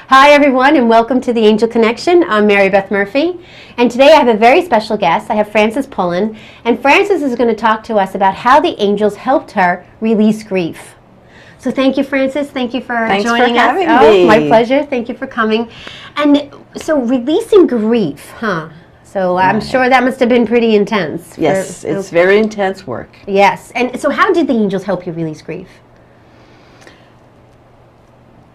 Hi everyone, and welcome to the Angel Connection. I'm Mary Beth Murphy, and today I have a very special guest. I have Frances Pullen, and Frances is going to talk to us about how the angels helped her release grief. So thank you, Frances. Thank you for joining us. Thanks for having me. My pleasure. Thank you for coming. And so releasing grief, huh? So I'm sure that must have been pretty intense. Yes, it's very intense work. Yes. And so how did the angels help you release grief?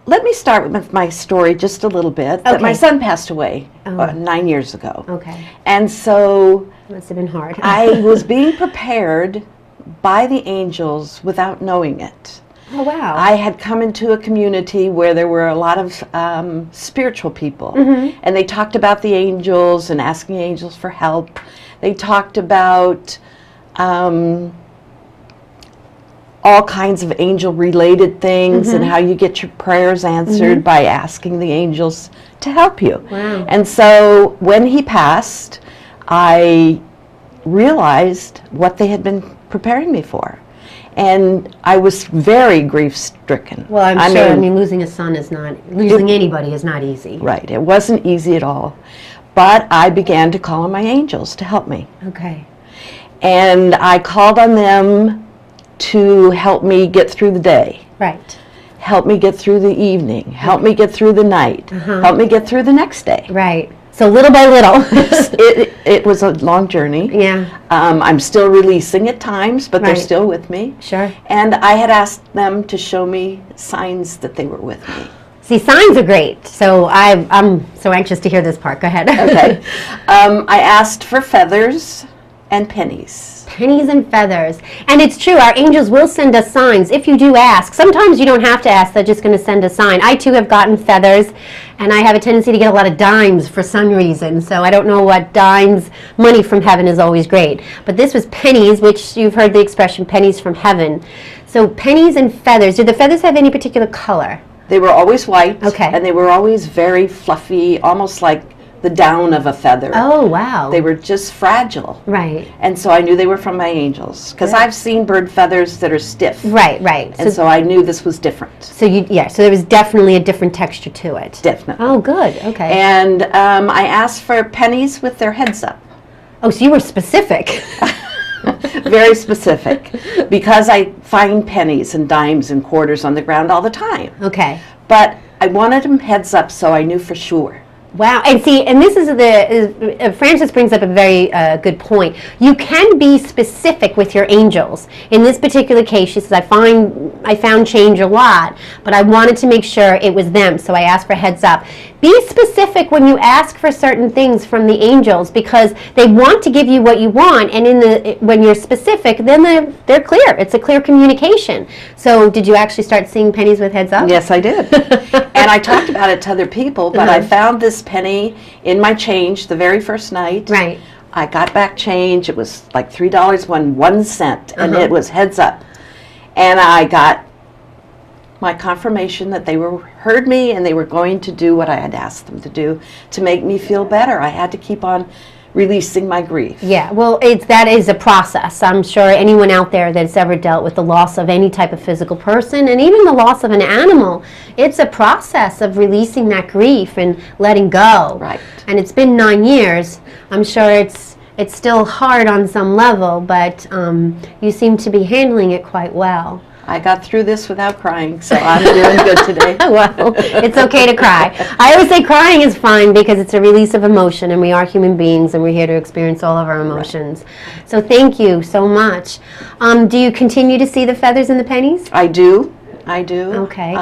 Let me start with my story just a little bit. Okay. That my son passed away 9 years ago. Okay. And so Must have been hard. I was being prepared by the angels without knowing it. Oh, wow. I had come into a community where there were a lot of spiritual people, and they talked about the angels and asking angels for help. They talked about all kinds of angel-related things and how you get your prayers answered by asking the angels to help you. Wow. And so when he passed, I realized what they had been preparing me for. And I was very grief-stricken. Well, I'm sure. I mean, losing a son is not, losing anybody is not easy. Right. It wasn't easy at all. But I began to call on my angels to help me. Okay. And I called on them to help me get through the day. Right. Help me get through the evening. Help me get through the night. Help me get through the next day. Right. So little by little. It was a long journey. Yeah. I'm still releasing at times, but they're Right. still with me. Sure. And I had asked them to show me signs that they were with me. See, signs are great. So I'm so anxious to hear this part. Go ahead. Okay. I asked for feathers and pennies. Pennies and feathers. And it's true, our angels will send us signs if you do ask. Sometimes you don't have to ask, they're just going to send a sign. I too have gotten feathers, and I have a tendency to get a lot of dimes for some reason. So I don't know what dimes, money from heaven is always great. But this was pennies, which you've heard the expression, pennies from heaven. So pennies and feathers. Did the feathers have any particular color? They were always white. Okay. And they were always very fluffy, almost like the down of a feather. Oh, wow. They were just fragile. Right. And so I knew they were from my angels, because Good. I've seen bird feathers that are stiff. Right, right. And so I knew this was different. So so there was definitely a different texture to it. Definitely. Oh, good. Okay. And I asked for pennies with their heads up. Oh, so you were specific. Very specific. Because I find pennies and dimes and quarters on the ground all the time. Okay. But I wanted them heads up so I knew for sure. Wow, and see, and this is Frances brings up a very good point. You can be specific with your angels. In this particular case, she says, I found change a lot, but I wanted to make sure it was them, so I asked for heads up. Be specific when you ask for certain things from the angels, because they want to give you what you want, and when you're specific, then they're clear. It's a clear communication. So did you actually start seeing pennies with heads up? Yes, I did. And I talked about it to other people, but I found this penny in my change the very first night. Right. I got back change. It was like $3 1 cent, and it was heads up. And I got my confirmation that they heard me and they were going to do what I had asked them to do to make me feel better. I had to keep on releasing my grief. Yeah, well, that is a process. I'm sure anyone out there that's ever dealt with the loss of any type of physical person, and even the loss of an animal, it's a process of releasing that grief and letting go. Right. And it's been 9 years. I'm sure it's still hard on some level, but you seem to be handling it quite well. I got through this without crying, so I'm doing good today. Well, it's okay to cry. I always say crying is fine because it's a release of emotion, and we are human beings, and we're here to experience all of our emotions. Right. So thank you so much. Do you continue to see the feathers and the pennies? I do. I do. Okay.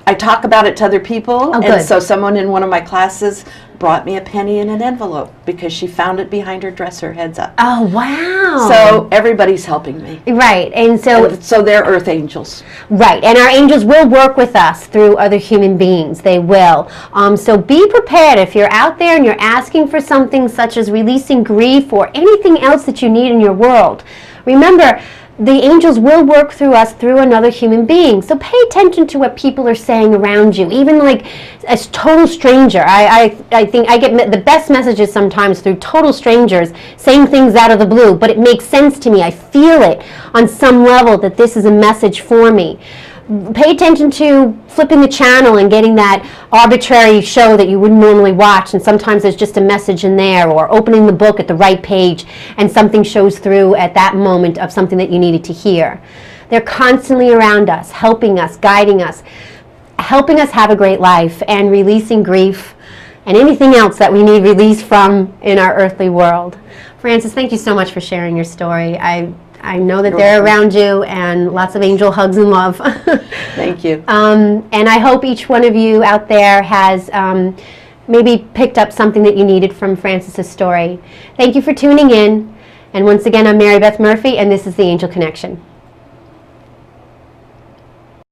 I talk about it to other people, good. And so someone in one of my classes brought me a penny in an envelope because she found it behind her dresser, heads up. Oh, wow. So everybody's helping me. Right, and so they're earth angels. Right, and our angels will work with us through other human beings. They will. So be prepared if you're out there and you're asking for something such as releasing grief or anything else that you need in your world. Remember, the angels will work through us through another human being. So pay attention to what people are saying around you, even like a total stranger. I think I get the best messages sometimes through total strangers saying things out of the blue, but it makes sense to me. I feel it on some level that this is a message for me. Pay attention to flipping the channel and getting that arbitrary show that you wouldn't normally watch, and sometimes there's just a message in there, or opening the book at the right page and something shows through at that moment of something that you needed to hear. They're constantly around us, helping us, guiding us, helping us have a great life, and releasing grief and anything else that we need release from in our earthly world. Frances, thank you so much for sharing your story. I know that they're around you, and lots of angel hugs and love. Thank you. And I hope each one of you out there has maybe picked up something that you needed from Frances's story. Thank you for tuning in. And once again, I'm Mary Beth Murphy, and this is The Angel Connection.